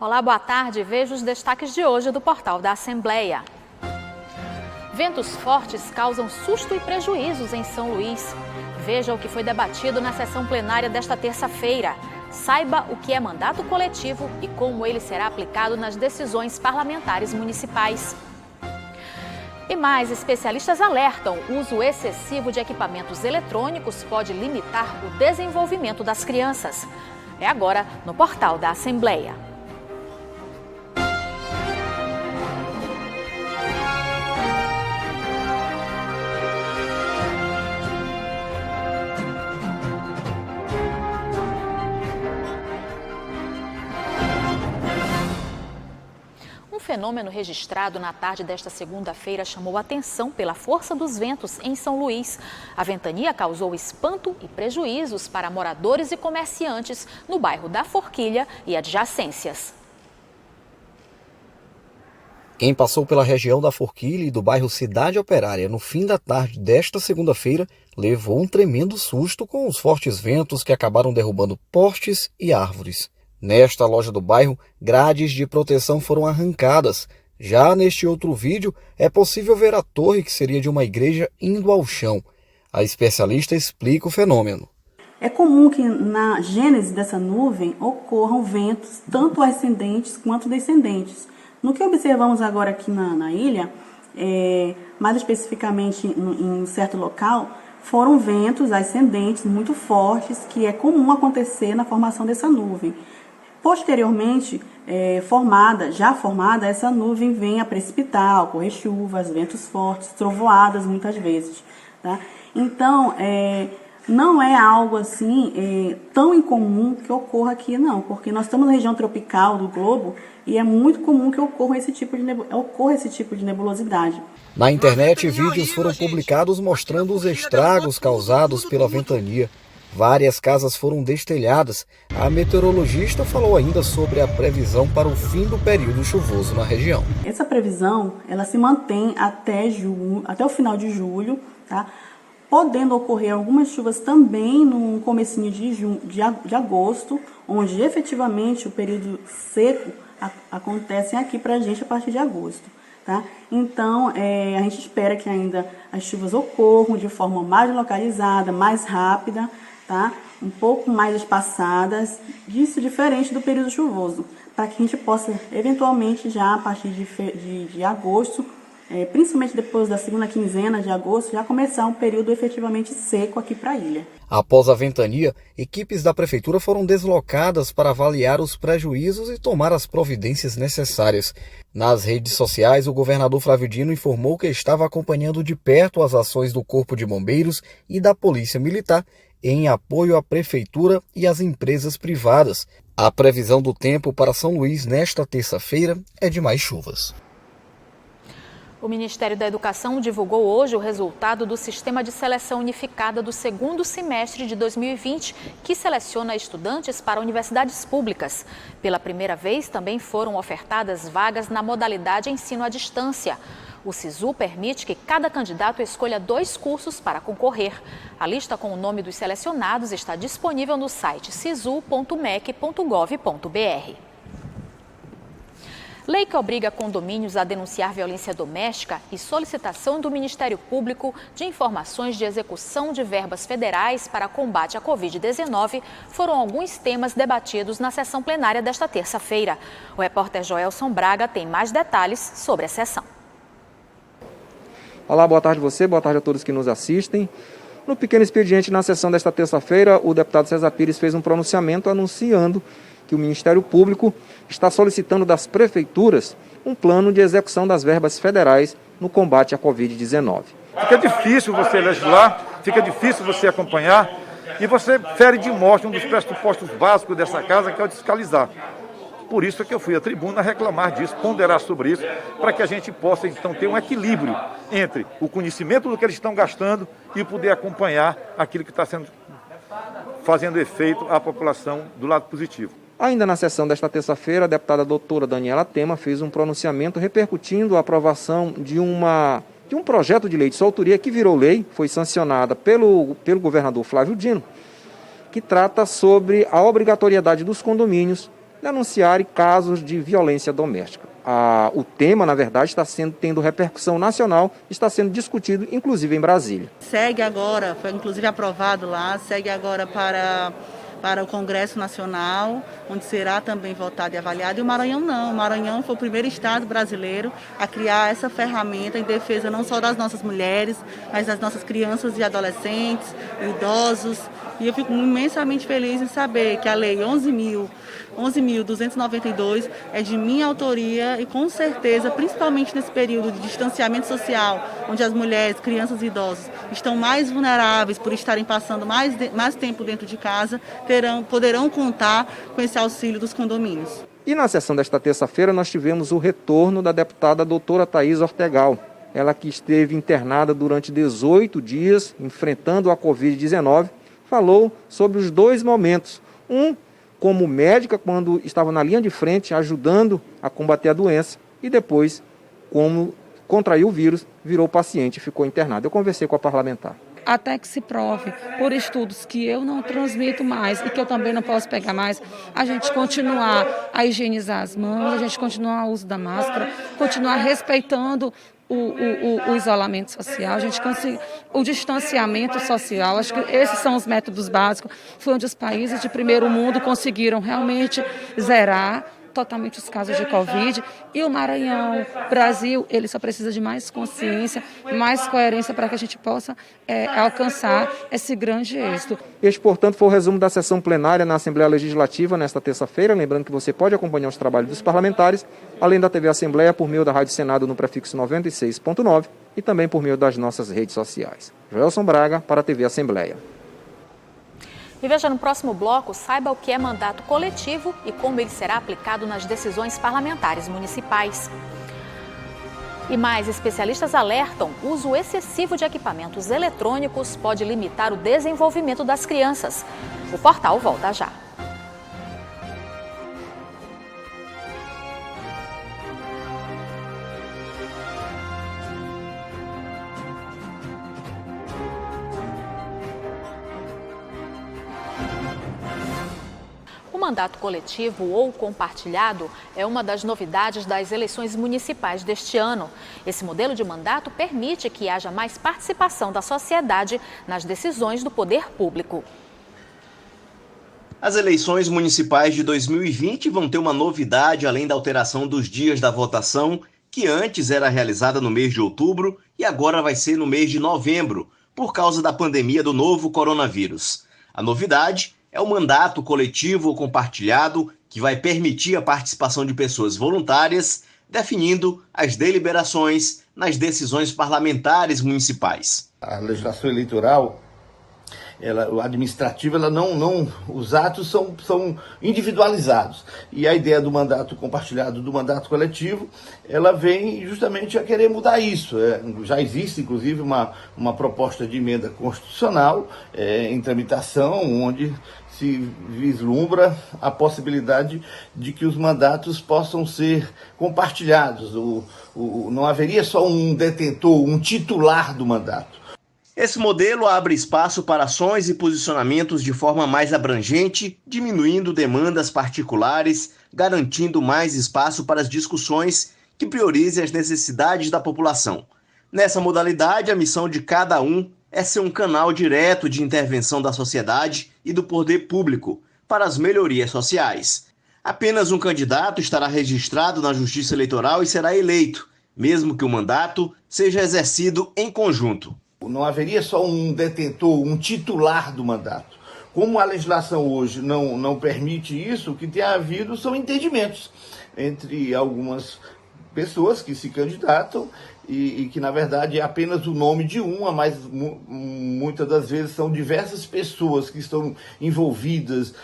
Olá, boa tarde. Veja os destaques de hoje do portal da Assembleia. Ventos fortes causam susto e prejuízos em São Luís. Veja o que foi debatido na sessão plenária desta terça-feira. Saiba o que é mandato coletivo e como ele será aplicado nas decisões parlamentares municipais. E mais, especialistas alertam: o uso excessivo de equipamentos eletrônicos pode limitar o desenvolvimento das crianças. É agora no portal da Assembleia. Um fenômeno registrado na tarde desta segunda-feira chamou atenção pela força dos ventos em São Luís. A ventania causou espanto e prejuízos para moradores e comerciantes no bairro da Forquilha e adjacências. Quem passou pela região da Forquilha e do bairro Cidade Operária no fim da tarde desta segunda-feira levou um tremendo susto com os fortes ventos que acabaram derrubando postes e árvores. Nesta loja do bairro, grades de proteção foram arrancadas. Já neste outro vídeo, é possível ver a torre que seria de uma igreja indo ao chão. A especialista explica o fenômeno. É comum que na gênese dessa nuvem ocorram ventos tanto ascendentes quanto descendentes. No que observamos agora aqui na ilha, mais especificamente em um certo local, foram ventos ascendentes muito fortes, que é comum acontecer na formação dessa nuvem. Posteriormente, já formada, essa nuvem vem a precipitar, ocorrer chuvas, ventos fortes, trovoadas muitas vezes. Tá? Então, não é algo assim tão incomum que ocorra aqui não, porque nós estamos na região tropical do globo e é muito comum que ocorra esse tipo de nebulosidade. Na internet, vídeos foram publicados mostrando os estragos causados pela ventania. Várias casas foram destelhadas. A meteorologista falou ainda sobre a previsão para o fim do período chuvoso na região. Essa previsão ela se mantém até o final de julho, tá? Podendo ocorrer algumas chuvas também no comecinho de agosto, onde efetivamente o período seco acontece aqui para a gente a partir de agosto. Tá? Então, a gente espera que ainda as chuvas ocorram de forma mais localizada, mais rápida, tá? Um pouco mais espaçadas, isso diferente do período chuvoso, para que a gente possa, eventualmente, já a partir de agosto, principalmente depois da segunda quinzena de agosto, já começar um período efetivamente seco aqui para a ilha. Após a ventania, equipes da prefeitura foram deslocadas para avaliar os prejuízos e tomar as providências necessárias. Nas redes sociais, o governador Flávio Dino informou que estava acompanhando de perto as ações do Corpo de Bombeiros e da Polícia Militar em apoio à prefeitura e às empresas privadas. A previsão do tempo para São Luís nesta terça-feira é de mais chuvas. O Ministério da Educação divulgou hoje o resultado do Sistema de Seleção Unificada do segundo semestre de 2020, que seleciona estudantes para universidades públicas. Pela primeira vez, também foram ofertadas vagas na modalidade ensino à distância. O SISU permite que cada candidato escolha 2 cursos para concorrer. A lista com o nome dos selecionados está disponível no site sisu.mec.gov.br. Lei que obriga condomínios a denunciar violência doméstica e solicitação do Ministério Público de informações de execução de verbas federais para combate à Covid-19 foram alguns temas debatidos na sessão plenária desta terça-feira. O repórter Joelson Braga tem mais detalhes sobre a sessão. Olá, boa tarde a você, boa tarde a todos que nos assistem. No pequeno expediente na sessão desta terça-feira, o deputado César Pires fez um pronunciamento anunciando que o Ministério Público está solicitando das prefeituras um plano de execução das verbas federais no combate à Covid-19. Fica difícil você legislar, fica difícil você acompanhar e você fere de morte um dos pressupostos básicos dessa casa, que é o de fiscalizar. Por isso é que eu fui à tribuna reclamar disso, ponderar sobre isso, para que a gente possa, então, ter um equilíbrio entre o conhecimento do que eles estão gastando e poder acompanhar aquilo que está fazendo efeito à população do lado positivo. Ainda na sessão desta terça-feira, a deputada doutora Daniela Tema fez um pronunciamento repercutindo a aprovação de um projeto de lei de sua autoria que virou lei, foi sancionada pelo governador Flávio Dino, que trata sobre a obrigatoriedade dos condomínios denunciarem casos de violência doméstica. O tema, na verdade, está tendo repercussão nacional, está sendo discutido, inclusive em Brasília. Segue agora, foi inclusive aprovado lá, segue agora para o Congresso Nacional, onde será também votado e avaliado. E o Maranhão não. O Maranhão foi o primeiro estado brasileiro a criar essa ferramenta em defesa não só das nossas mulheres, mas das nossas crianças e adolescentes, idosos. E eu fico imensamente feliz em saber que a Lei 11.292 é de minha autoria e, com certeza, principalmente nesse período de distanciamento social, onde as mulheres, crianças e idosos estão mais vulneráveis por estarem passando mais tempo dentro de casa, poderão contar com esse auxílio dos condomínios. E na sessão desta terça-feira nós tivemos o retorno da deputada doutora Thaís Ortegal. Ela que esteve internada durante 18 dias, enfrentando a Covid-19, falou sobre os dois momentos. Como médica, quando estava na linha de frente, ajudando a combater a doença, e depois, como contraiu o vírus, virou paciente e ficou internado. Eu conversei com a parlamentar. Até que se prove, por estudos, que eu não transmito mais e que eu também não posso pegar mais, a gente continuar a higienizar as mãos, a gente continuar o uso da máscara, continuar respeitando o isolamento social, o distanciamento social. Acho que esses são os métodos básicos. Foi onde os países de primeiro mundo conseguiram realmente zerar totalmente os casos de Covid. E o Maranhão, Brasil, ele só precisa de mais consciência, mais coerência para que a gente possa alcançar esse grande êxito. Este, portanto, foi o resumo da sessão plenária na Assembleia Legislativa nesta terça-feira. Lembrando que você pode acompanhar os trabalhos dos parlamentares, além da TV Assembleia, por meio da Rádio Senado no prefixo 96.9 e também por meio das nossas redes sociais. Joelson Braga, para a TV Assembleia. E veja no próximo bloco, saiba o que é mandato coletivo e como ele será aplicado nas decisões parlamentares municipais. E mais, especialistas alertam: o uso excessivo de equipamentos eletrônicos pode limitar o desenvolvimento das crianças. O portal volta já. O mandato coletivo ou compartilhado é uma das novidades das eleições municipais deste ano. Esse modelo de mandato permite que haja mais participação da sociedade nas decisões do poder público. As eleições municipais de 2020 vão ter uma novidade além da alteração dos dias da votação, que antes era realizada no mês de outubro e agora vai ser no mês de novembro, por causa da pandemia do novo coronavírus. A novidade é o mandato coletivo ou compartilhado, que vai permitir a participação de pessoas voluntárias, definindo as deliberações nas decisões parlamentares municipais. A legislação eleitoral, a administrativa, os atos são individualizados. E a ideia do mandato compartilhado, do mandato coletivo, ela vem justamente a querer mudar isso. Já existe, inclusive, uma proposta de emenda constitucional em tramitação, onde se vislumbra a possibilidade de que os mandatos possam ser compartilhados. Não haveria só um detentor, um titular do mandato. Esse modelo abre espaço para ações e posicionamentos de forma mais abrangente, diminuindo demandas particulares, garantindo mais espaço para as discussões que priorizem as necessidades da população. Nessa modalidade, a missão de cada um é ser um canal direto de intervenção da sociedade e do poder público para as melhorias sociais. Apenas um candidato estará registrado na Justiça Eleitoral e será eleito, mesmo que o mandato seja exercido em conjunto. Não haveria só um detentor, um titular do mandato. Como a legislação hoje não permite isso, o que tem havido são entendimentos entre algumas pessoas que se candidatam e que, na verdade, é apenas o nome de uma, mas muitas das vezes são diversas pessoas que estão envolvidas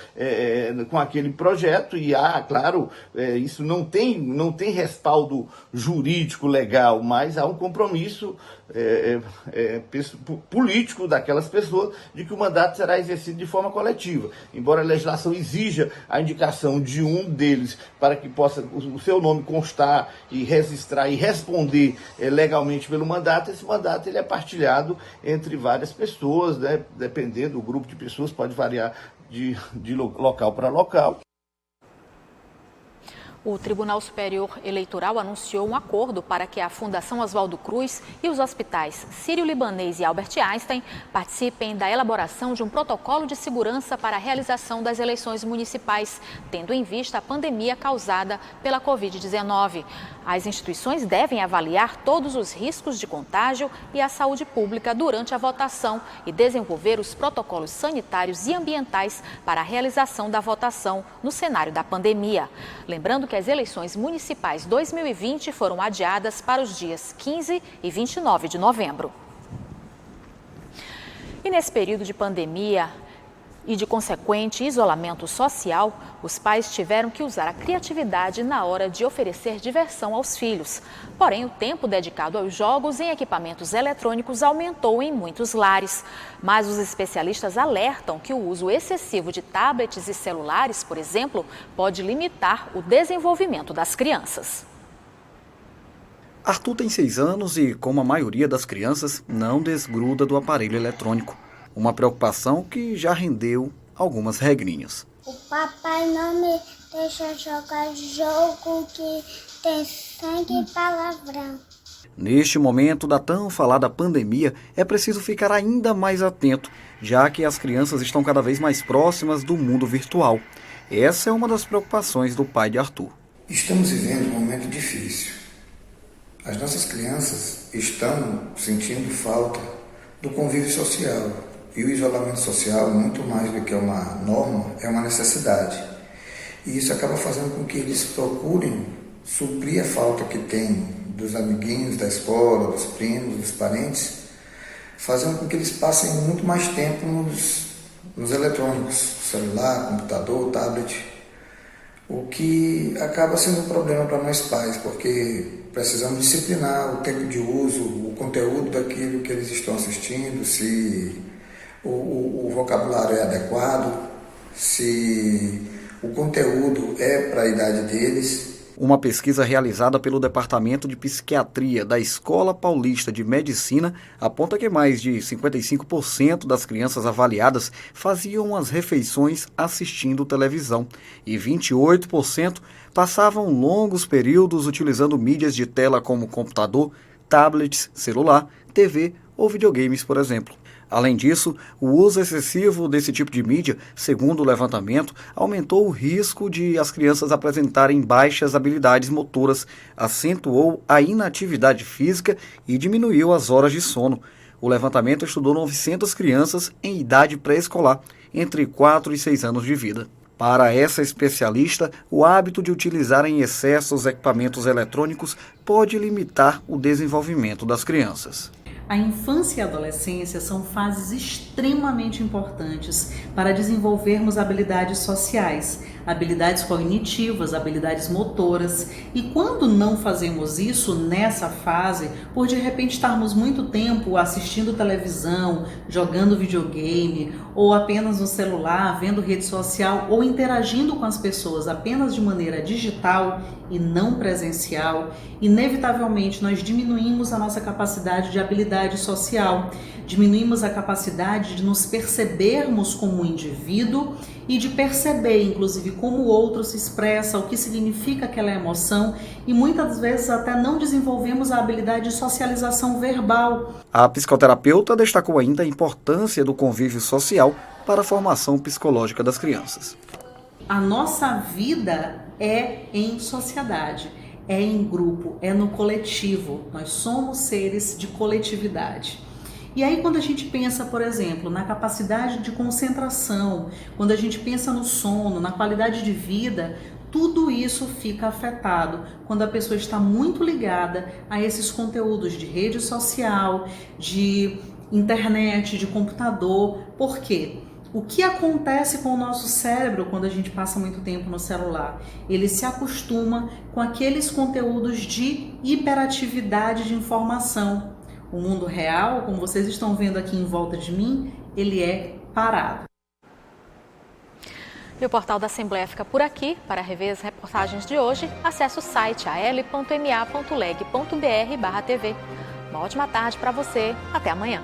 com aquele projeto e claro, isso não tem respaldo jurídico legal, mas há um compromisso político daquelas pessoas de que o mandato será exercido de forma coletiva. Embora a legislação exija a indicação de um deles para que possa o seu nome constar e registrar e responder legalmente pelo mandato, esse mandato ele é partilhado entre várias pessoas, né? Dependendo do grupo de pessoas, pode variar de local para local. O Tribunal Superior Eleitoral anunciou um acordo para que a Fundação Oswaldo Cruz e os hospitais Sírio-Libanês e Albert Einstein participem da elaboração de um protocolo de segurança para a realização das eleições municipais, tendo em vista a pandemia causada pela Covid-19. As instituições devem avaliar todos os riscos de contágio e a saúde pública durante a votação e desenvolver os protocolos sanitários e ambientais para a realização da votação no cenário da pandemia. Lembrando que as eleições municipais 2020 foram adiadas para os dias 15 e 29 de novembro. E nesse período de pandemia e de consequente isolamento social, os pais tiveram que usar a criatividade na hora de oferecer diversão aos filhos. Porém, o tempo dedicado aos jogos em equipamentos eletrônicos aumentou em muitos lares. Mas os especialistas alertam que o uso excessivo de tablets e celulares, por exemplo, pode limitar o desenvolvimento das crianças. Arthur tem 6 anos e, como a maioria das crianças, não desgruda do aparelho eletrônico. Uma preocupação que já rendeu algumas regrinhas. O papai não me deixa jogar jogo que tem sangue e palavrão. Neste momento da tão falada pandemia, é preciso ficar ainda mais atento, já que as crianças estão cada vez mais próximas do mundo virtual. Essa é uma das preocupações do pai de Arthur. Estamos vivendo um momento difícil. As nossas crianças estão sentindo falta do convívio social. E o isolamento social, muito mais do que uma norma, é uma necessidade. E isso acaba fazendo com que eles procurem suprir a falta que tem dos amiguinhos da escola, dos primos, dos parentes, fazendo com que eles passem muito mais tempo nos eletrônicos, celular, computador, tablet, o que acaba sendo um problema para nós pais, porque precisamos disciplinar o tempo de uso, o conteúdo daquilo que eles estão assistindo, se o vocabulário é adequado, se o conteúdo é para a idade deles. Uma pesquisa realizada pelo Departamento de Psiquiatria da Escola Paulista de Medicina aponta que mais de 55% das crianças avaliadas faziam as refeições assistindo televisão e 28% passavam longos períodos utilizando mídias de tela como computador, tablets, celular, TV ou videogames, por exemplo. Além disso, o uso excessivo desse tipo de mídia, segundo o levantamento, aumentou o risco de as crianças apresentarem baixas habilidades motoras, acentuou a inatividade física e diminuiu as horas de sono. O levantamento estudou 900 crianças em idade pré-escolar, entre 4 e 6 anos de vida. Para essa especialista, o hábito de utilizar em excesso os equipamentos eletrônicos pode limitar o desenvolvimento das crianças. A infância e a adolescência são fases extremamente importantes para desenvolvermos habilidades sociais, habilidades cognitivas, habilidades motoras. E quando não fazemos isso nessa fase, por de repente estarmos muito tempo assistindo televisão, jogando videogame, ou apenas no celular, vendo rede social, ou interagindo com as pessoas apenas de maneira digital e não presencial, inevitavelmente nós diminuímos a nossa capacidade de habilidade social, diminuímos a capacidade de nos percebermos como um indivíduo e de perceber, inclusive, como o outro se expressa, o que significa aquela emoção, e muitas vezes até não desenvolvemos a habilidade de socialização verbal. A psicoterapeuta destacou ainda a importância do convívio social para a formação psicológica das crianças. A nossa vida é em sociedade, é em grupo, é no coletivo. Nós somos seres de coletividade. E aí quando a gente pensa, por exemplo, na capacidade de concentração, quando a gente pensa no sono, na qualidade de vida, tudo isso fica afetado quando a pessoa está muito ligada a esses conteúdos de rede social, de internet, de computador. Por quê? O que acontece com o nosso cérebro quando a gente passa muito tempo no celular? Ele se acostuma com aqueles conteúdos de hiperatividade de informação. O mundo real, como vocês estão vendo aqui em volta de mim, ele é parado. E o Portal da Assembleia fica por aqui. Para rever as reportagens de hoje, acesse o site al.ma.leg.br/tv. Uma ótima tarde para você. Até amanhã.